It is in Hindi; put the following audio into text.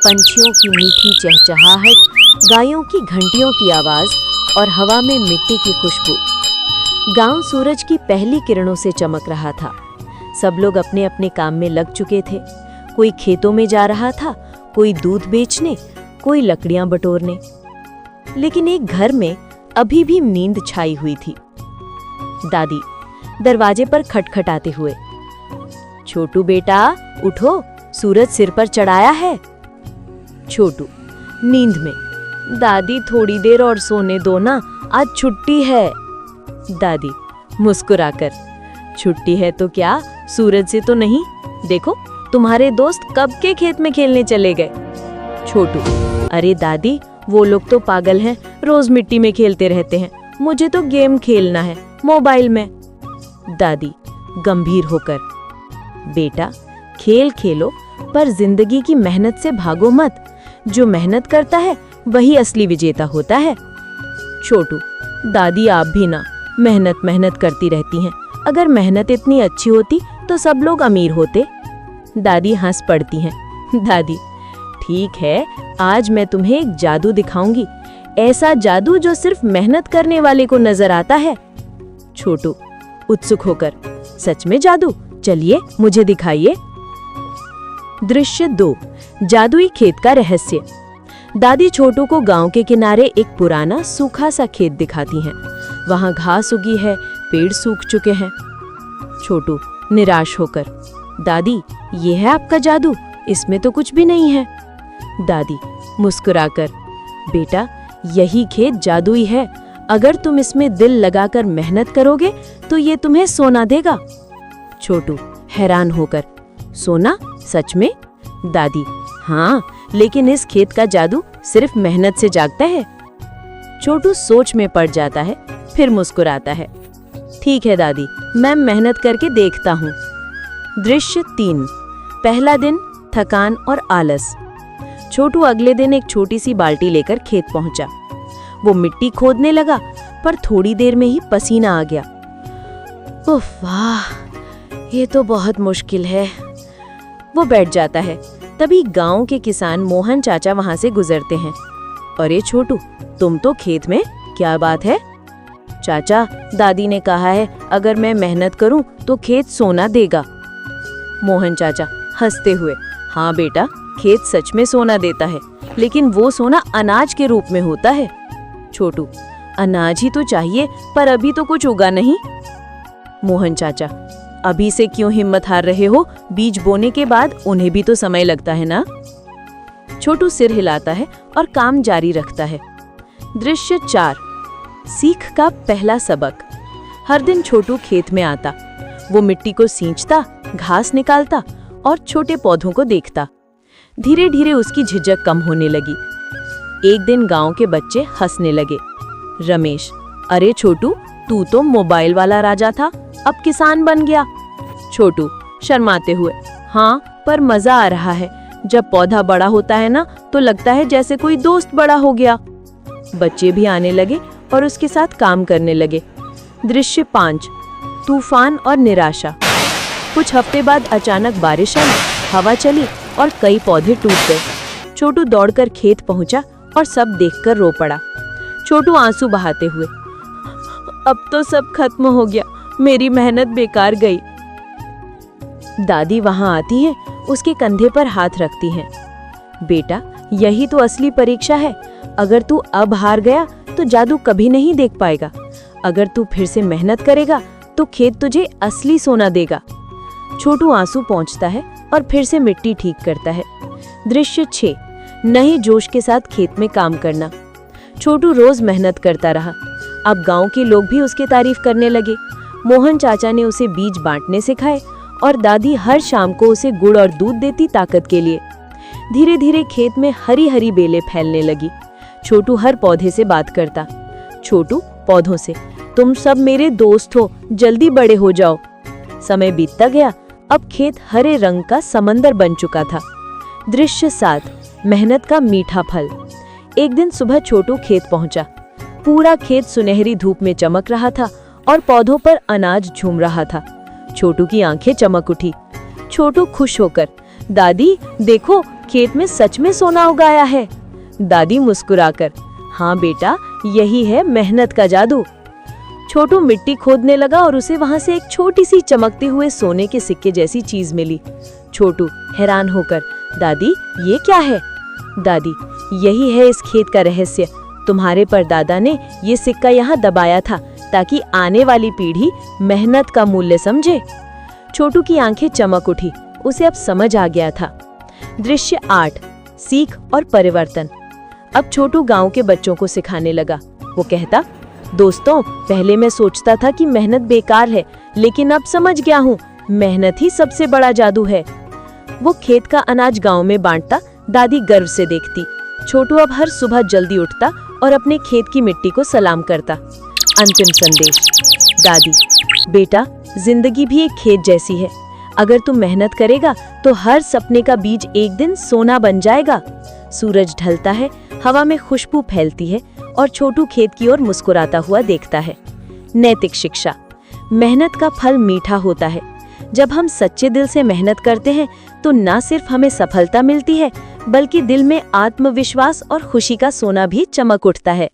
पंछियों की मीठी चहचहाहट, गायों की घंटियों की आवाज और हवा में मिट्टी की खुशबू। गांव सूरज की पहली किरणों से चमक रहा था। सब लोग अपने अपने काम में लग चुके थे। कोई खेतों में जा रहा था, कोई दूध बेचने, कोई लकड़ियां बटोरने। लेकिन एक घर में अभी भी नींद छाई हुई थी। दादी दरवाजे पर खटखटाते हुए, छोटू बेटा उठो, सूरज सिर पर चढ़ाया है। छोटू नींद में, दादी थोड़ी देर और सोने दो ना, आज छुट्टी है। दादी मुस्कुराकर, छुट्टी है तो क्या, सूरज से तो नहीं, देखो तुम्हारे दोस्त कब के खेत में खेलने चले गए। छोटू, अरे दादी वो लोग तो पागल हैं, रोज मिट्टी में खेलते रहते हैं, मुझे तो गेम खेलना है मोबाइल में। दादी गंभीर होकर, बेटा खेल खेलो पर जिंदगी की मेहनत से भागो मत, जो मेहनत करता है वही असली विजेता होता है। छोटू, दादी आप भी ना मेहनत मेहनत करती रहती हैं, अगर मेहनत इतनी अच्छी होती तो सब लोग अमीर होते। दादी हंस पड़ती हैं। दादी, ठीक है, आज मैं तुम्हें एक जादू दिखाऊंगी, ऐसा जादू जो सिर्फ मेहनत करने वाले को नजर आता है। छोटू उत्सुक होकर, सच में जादू, चलिए मुझे दिखाइए। दृश्य 2, जादुई खेत का रहस्य। दादी छोटू को गांव के किनारे एक पुराना सूखा सा खेत दिखाती हैं। वहां घास उगी है, पेड़ सूख चुके हैं। छोटू निराश होकर, दादी ये है आपका जादू, इसमें तो कुछ भी नहीं है। दादी मुस्कुराकर, बेटा यही खेत जादुई है, अगर तुम इसमें दिल लगाकर मेहनत करोगे तो ये तुम्हें सोना देगा। छोटू हैरान होकर, सोना, सच में? दादी, हाँ, लेकिन इस खेत का जादू सिर्फ मेहनत से जागता है। छोटू सोच में पड़ जाता है, फिर मुस्कुराता है। ठीक है दादी, मैं मेहनत करके देखता हूँ। दृश्य 3, पहला दिन, थकान और आलस। छोटू अगले दिन एक छोटी सी बाल्टी लेकर खेत पहुंचा। वो मिट्टी खोदने लगा, पर थोड़ी देर में ही पसीना आ गया। उफ वाह, ये तो बहुत मुश्किल है। वो बैठ जाता है। तभी गांव के किसान मोहन चाचा वहां से गुजरते हैं। अरे छोटू, तुम तो खेत में, क्या बात है? चाचा, दादी ने कहा है अगर मैं मेहनत करूं तो खेत सोना देगा। मोहन चाचा हंसते हुए, हाँ बेटा, खेत सच में सोना देता है, लेकिन वो सोना अनाज के रूप में होता है। छोटू, अनाज ही तो चाहिए, पर अभी तो कुछ उगा नहीं। मोहन चाचा, अभी से क्यों हिम्मत हार रहे हो, बीज बोने के बाद उन्हें भी तो समय लगता है ना। छोटू सिर हिलाता है और काम जारी रखता है। दृश्य 4, सीख का पहला सबक। हर दिन छोटू खेत में आता। वो मिट्टी को सींचता, घास निकालता और छोटे पौधों को देखता। धीरे धीरे उसकी झिझक कम होने लगी। एक दिन गांव के बच्चे हंसने लगे। रमेश, अरे छोटू, तू तो मोबाइल वाला राजा था, अब किसान बन गया। छोटू शर्माते हुए, हाँ, पर मजा आ रहा है, जब पौधा बड़ा होता है ना तो लगता है जैसे कोई दोस्त बड़ा हो गया। बच्चे भी आने लगे और उसके साथ काम करने लगे। दृश्य 5, तूफान और निराशा। कुछ हफ्ते बाद अचानक बारिश आई, हवा चली और कई पौधे टूट गए। छोटू दौड़कर खेत पहुंचा और सब देखकर रो पड़ा। छोटू आंसू बहाते हुए, अब तो सब खत्म हो गया, मेरी मेहनत बेकार गई। दादी वहां आती है, उसके कंधे पर हाथ रखती हैं। बेटा, यही तो असली परीक्षा है, अगर तू अब हार गया तो जादू कभी नहीं देख पाएगा। अगर तू फिर से मेहनत करेगा तो खेत तुझे असली सोना देगा। छोटू आंसू पोंछता है और फिर से मिट्टी ठीक करता है। दृश्य 6, नए जोश के साथ खेत में काम करना। छोटू रोज मेहनत करता रहा। अब गांव के लोग भी उसकी तारीफ करने लगे। मोहन चाचा ने उसे बीज बांटने सिखाए और दादी हर शाम को उसे गुड़ और दूध देती ताकत के लिए। धीरे धीरे खेत में हरी हरी बेलें फैलने लगी। छोटू हर पौधे से बात करता। छोटू पौधों से, तुम सब मेरे दोस्त हो, जल्दी बड़े हो जाओ। समय बीतता गया, अब खेत हरे रंग का समंदर बन चुका था। दृश्य 7, मेहनत का मीठा फल। एक दिन सुबह छोटू खेत पहुंचा। पूरा खेत सुनहरी धूप में चमक रहा था और पौधों पर अनाज झूम रहा था। छोटू की आंखें चमक उठी। छोटू खुश होकर, दादी देखो, खेत में सच में सोना उगाया है। दादी मुस्कुराकर, हाँ बेटा, यही है मेहनत का जादू। छोटू मिट्टी खोदने लगा और उसे वहां से एक छोटी सी चमकते हुए सोने के सिक्के जैसी चीज मिली। छोटू हैरान होकर, दादी ये क्या है? दादी, यही है इस खेत का रहस्य। तुम्हारे परदादा ने ये सिक्का यहाँ दबाया था ताकि आने वाली पीढ़ी मेहनत का मूल्य समझे। छोटू की आंखें चमक उठी, उसे अब समझ आ गया था। दृश्य 8, सीख और परिवर्तन। अब छोटू गांव के बच्चों को सिखाने लगा। वो कहता, दोस्तों, पहले मैं सोचता था कि मेहनत बेकार है, लेकिन अब समझ गया हूँ, मेहनत ही सबसे बड़ा जादू है। वो खेत का अनाज गांव में बांटता, दादी गर्व से देखती। छोटू अब हर सुबह जल्दी उठता और अपने खेत की मिट्टी को सलाम करता। अंतिम संदेश, दादी, बेटा, जिंदगी भी एक खेत जैसी है। अगर तुम मेहनत करेगा तो हर सपने का बीज एक दिन सोना बन जाएगा। सूरज ढलता है, हवा में खुशबू फैलती है और छोटू खेत की ओर मुस्कुराता हुआ देखता है। नैतिक शिक्षा, मेहनत का फल मीठा होता है। जब हम सच्चे दिल से मेहनत करते हैं तो न सिर्फ हमें सफलता मिलती है, बल्कि दिल में आत्मविश्वास और खुशी का सोना भी चमक उठता है।